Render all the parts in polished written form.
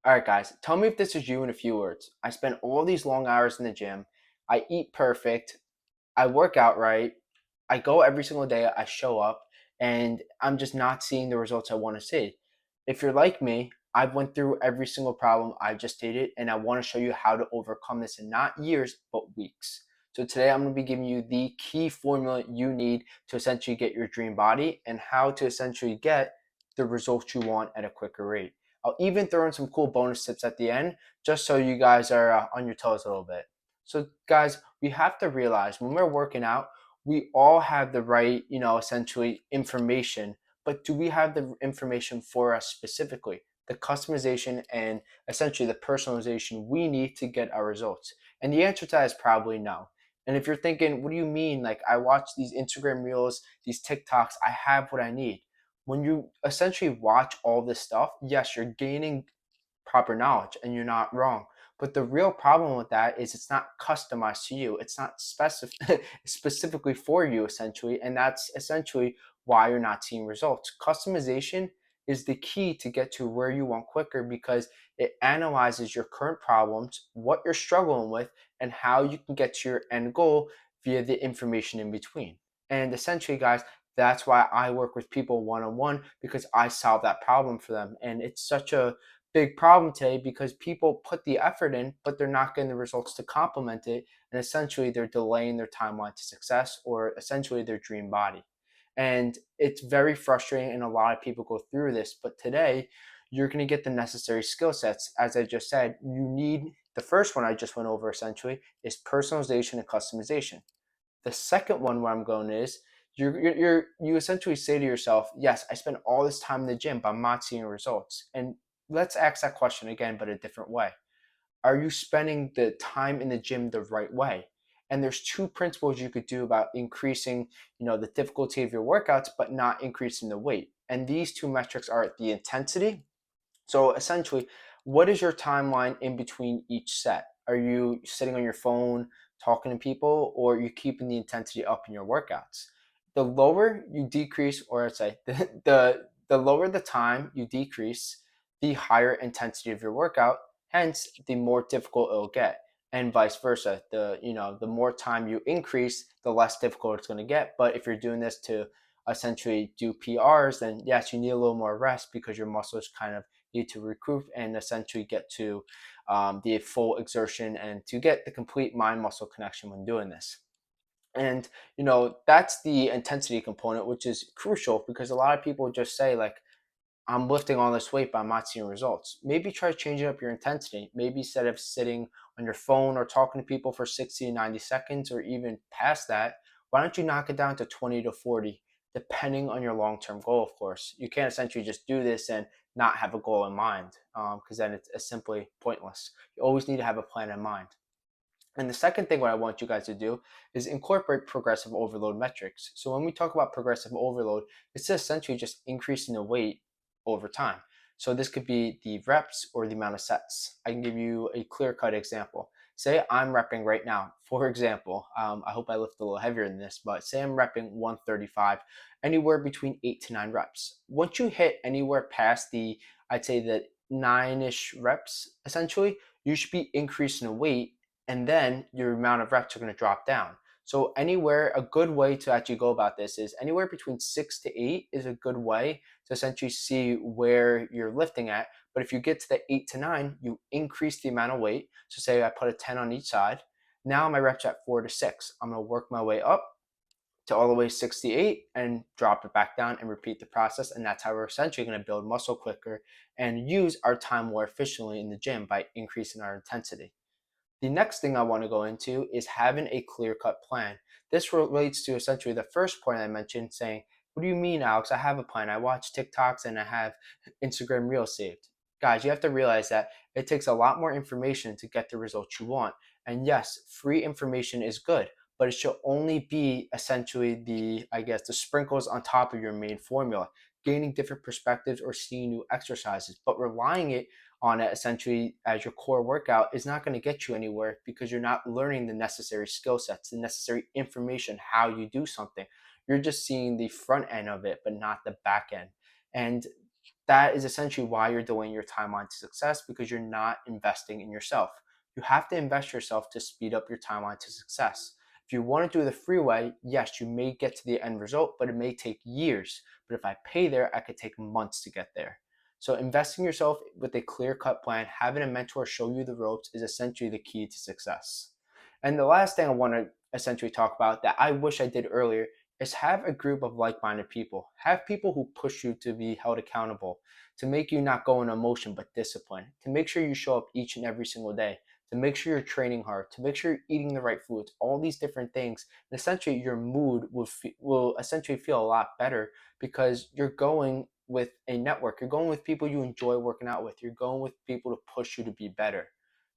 All right, guys, tell me if this is you in a few words. I spend all these long hours in the gym. I eat perfect. I work out right. I go every single day. I show up, and I'm just not seeing the results I want to see. If you're like me, I've went through every single problem I just stated, and I want to show you how to overcome this in not years, but weeks. So today I'm going to be giving you the key formula you need to essentially get your dream body and how to essentially get the results you want at a quicker rate. I'll even throw in some cool bonus tips at the end just so you guys are on your toes a little bit. So, guys, we have to realize when we're working out, we all have the right, essentially information, but do we have the information for us specifically? The customization and essentially the personalization we need to get our results? And the answer to that is probably no. And if you're thinking, what do you mean? Like, I watch these Instagram reels, these TikToks, I have what I need. When you essentially watch all this stuff, yes, you're gaining proper knowledge and you're not wrong. But the real problem with that is it's not customized to you. It's not specifically for you, essentially. And that's essentially why you're not seeing results. Customization is the key to get to where you want quicker because it analyzes your current problems, what you're struggling with, and how you can get to your end goal via the information in between. And essentially, guys, that's why I work with people one on one because I solve that problem for them. And it's such a big problem today because people put the effort in, but they're not getting the results to complement it. And essentially, they're delaying their timeline to success or essentially their dream body. And it's very frustrating, and a lot of people go through this. But today, you're going to get the necessary skill sets. As I just said, you need the first one I just went over essentially is personalization and customization. The second one where I'm going is you essentially say to yourself, yes, I spend all this time in the gym, but I'm not seeing results. And let's ask that question again, but a different way. Are you spending the time in the gym the right way? And there's two principles you could do about increasing, the difficulty of your workouts, but not increasing the weight. And these two metrics are the intensity. So essentially, what is your timeline in between each set? Are you sitting on your phone talking to people, or are you keeping the intensity up in your workouts? The lower you decrease, or I'd say the lower the time you decrease, the higher intensity of your workout. Hence, the more difficult it'll get, and vice versa. The more time you increase, the less difficult it's going to get. But if you're doing this to essentially do PRs, then yes, you need a little more rest because your muscles kind of need to recoup and essentially get to the full exertion and to get the complete mind muscle connection when doing this. And that's the intensity component, which is crucial because a lot of people just say like, I'm lifting all this weight, but I'm not seeing results. Maybe try changing up your intensity. Maybe instead of sitting on your phone or talking to people for 60 to 90 seconds or even past that, why don't you knock it down to 20 to 40, depending on your long term goal, of course. You can't essentially just do this and not have a goal in mind because then it's simply pointless. You always need to have a plan in mind. And the second thing what I want you guys to do is incorporate progressive overload metrics. So when we talk about progressive overload, it's essentially just increasing the weight over time. So this could be the reps or the amount of sets. I can give you a clear-cut example. Say I'm repping right now. For example, I hope I lift a little heavier than this, but say I'm repping 135, anywhere between 8 to 9 reps. Once you hit anywhere past I'd say the 9-ish reps, essentially, you should be increasing the weight and then your amount of reps are going to drop down. So anywhere, a good way to actually go about this is anywhere between 6 to 8 is a good way to essentially see where you're lifting at. But if you get to the 8 to 9, you increase the amount of weight. So say I put a 10 on each side. Now my reps at 4 to 6. I'm going to work my way up to all the way 68 and drop it back down and repeat the process. And that's how we're essentially going to build muscle quicker and use our time more efficiently in the gym by increasing our intensity. The next thing I want to go into is having a clear cut plan. This relates to essentially the first point I mentioned saying, what do you mean, Alex? I have a plan. I watch TikToks and I have Instagram Reels saved. Guys, you have to realize that it takes a lot more information to get the results you want. And yes, free information is good, but it should only be essentially the sprinkles on top of your main formula, gaining different perspectives or seeing new exercises. But relying on it essentially as your core workout is not going to get you anywhere because you're not learning the necessary skill sets, the necessary information, how you do something. You're just seeing the front end of it, but not the back end. And that is essentially why you're delaying your timeline to success, because you're not investing in yourself. You have to invest yourself to speed up your timeline to success. If you want to do the freeway, yes, you may get to the end result, but it may take years. But if I pay there, I could take months to get there. So investing in yourself with a clear-cut plan, having a mentor show you the ropes is essentially the key to success. And the last thing I want to essentially talk about that I wish I did earlier is have a group of like-minded people. Have people who push you to be held accountable, to make you not go in emotion but discipline, to make sure you show up each and every single day, to make sure you're training hard, to make sure you're eating the right foods, all these different things. And essentially your mood will essentially feel a lot better because you're going with a network. You're going with people you enjoy working out with. You're going with people to push you to be better.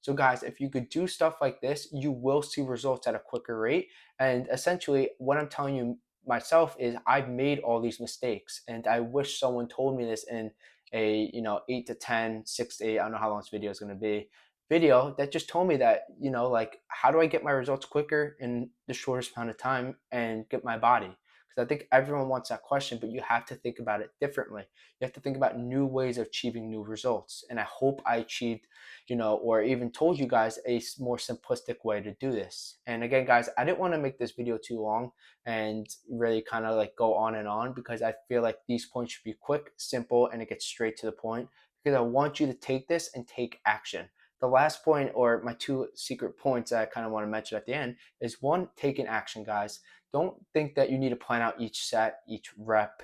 So guys, if you could do stuff like this, you will see results at a quicker rate. And essentially what I'm telling you myself is I've made all these mistakes, and I wish someone told me this in a 8 to 10, 6 to 8, I don't know how long this video is going to be, video that just told me that, like, how do I get my results quicker in the shortest amount of time and get my body? Because I think everyone wants that question, but you have to think about it differently. You have to think about new ways of achieving new results. And I hope I achieved, or even told you guys a more simplistic way to do this. And again, guys, I didn't want to make this video too long and really kind of like go on and on, because I feel like these points should be quick, simple, and it gets straight to the point, because I want you to take this and take action. The last point, or my two secret points that I kind of want to mention at the end, is one, taking action, guys. Don't think that you need to plan out each set, each rep,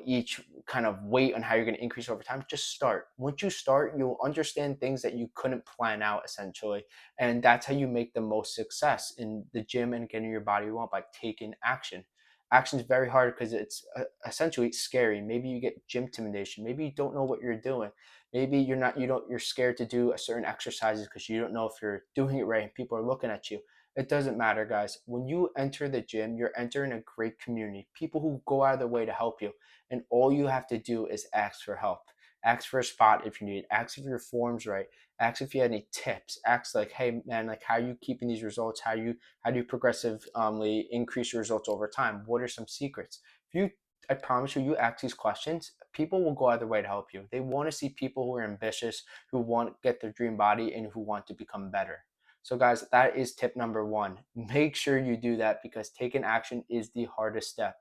each kind of weight on how you're going to increase over time. Just start. Once you start, you'll understand things that you couldn't plan out, essentially. And that's how you make the most success in the gym and getting your body you want, by taking action. Action is very hard because it's essentially scary. Maybe you get gym intimidation. Maybe you don't know what you're doing. Maybe you're scared to do a certain exercises because you don't know if you're doing it right and people are looking at you. It doesn't matter, guys. When you enter the gym, you're entering a great community, people who go out of their way to help you. And all you have to do is ask for help. Ask for a spot if you need. Ask if your form's right. Ask if you had any tips. Ask like, hey man, like, how are you keeping these results? How do you progressively increase your results over time? What are some secrets? If you I promise you, you ask these questions, people will go out of their way to help you. They want to see people who are ambitious, who want to get their dream body, and who want to become better. So, guys, that is tip number one. Make sure you do that, because taking action is the hardest step.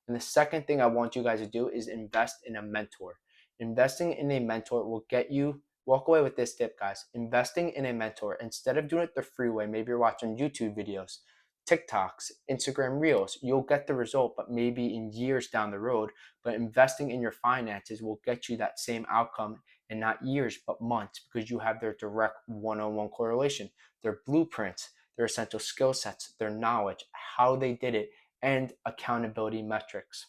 And the second thing I want you guys to do is invest in a mentor. Investing in a mentor will get you, walk away with this tip, guys. Investing in a mentor, instead of doing it the free way, maybe you're watching YouTube videos, TikToks, Instagram Reels, you'll get the result, but maybe in years down the road. But investing in your finances will get you that same outcome in not years, but months, because you have their direct one-on-one correlation, their blueprints, their essential skill sets, their knowledge, how they did it, and accountability metrics.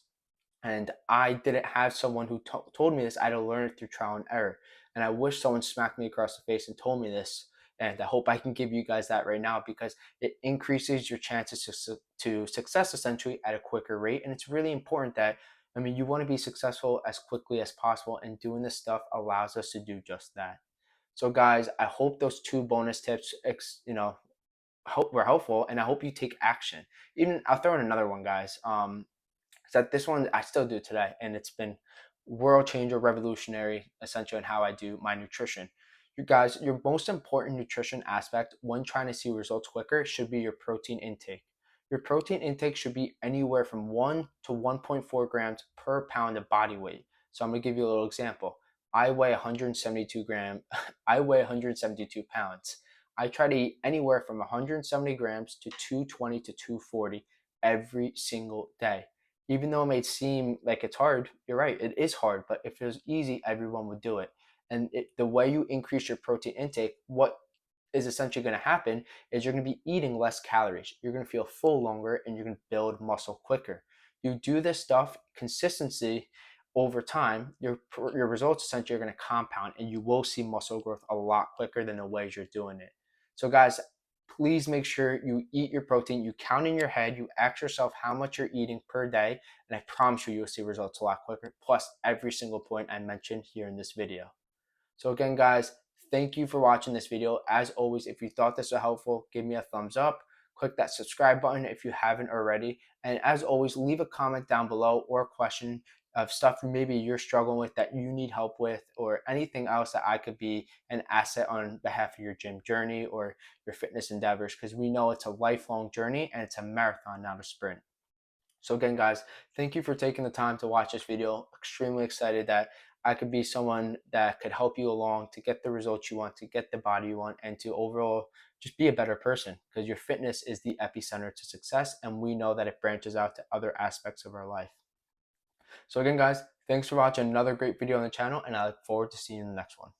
And I didn't have someone who told me this. I had to learn it through trial and error. And I wish someone smacked me across the face and told me this. And I hope I can give you guys that right now, because it increases your chances to success essentially at a quicker rate. And it's really important that, you want to be successful as quickly as possible. And doing this stuff allows us to do just that. So, guys, I hope those two bonus tips, hope were helpful, and I hope you take action. Even I'll throw in another one, guys. That this one I still do today, and it's been world changer, revolutionary, essentially, in how I do my nutrition. You guys, your most important nutrition aspect when trying to see results quicker should be your protein intake. Your protein intake should be anywhere from 1 to 1.4 grams per pound of body weight. So I'm going to give you a little example. I weigh 172 grams. I weigh 172 pounds. I try to eat anywhere from 170 grams to 220 to 240 every single day. Even though it may seem like it's hard, you're right, it is hard, but if it was easy, everyone would do it. And the way you increase your protein intake, what is essentially going to happen is you're going to be eating less calories. You're going to feel full longer, and you're going to build muscle quicker. You do this stuff consistency over time, your results essentially are going to compound, and you will see muscle growth a lot quicker than the ways you're doing it. So, guys, please make sure you eat your protein, you count in your head, you ask yourself how much you're eating per day, and I promise you'll see results a lot quicker, plus every single point I mentioned here in this video. So again, guys, thank you for watching this video. As always, if you thought this was helpful, give me a thumbs up. Click that subscribe button if you haven't already. And as always, leave a comment down below or a question of stuff maybe you're struggling with that you need help with, or anything else that I could be an asset on behalf of your gym journey or your fitness endeavors, because we know it's a lifelong journey and it's a marathon, not a sprint. So again, guys, thank you for taking the time to watch this video. Extremely excited that I could be someone that could help you along to get the results you want, to get the body you want, and to overall just be a better person, because your fitness is the epicenter to success, and we know that it branches out to other aspects of our life. So again, guys, thanks for watching another great video on the channel, and I look forward to seeing you in the next one.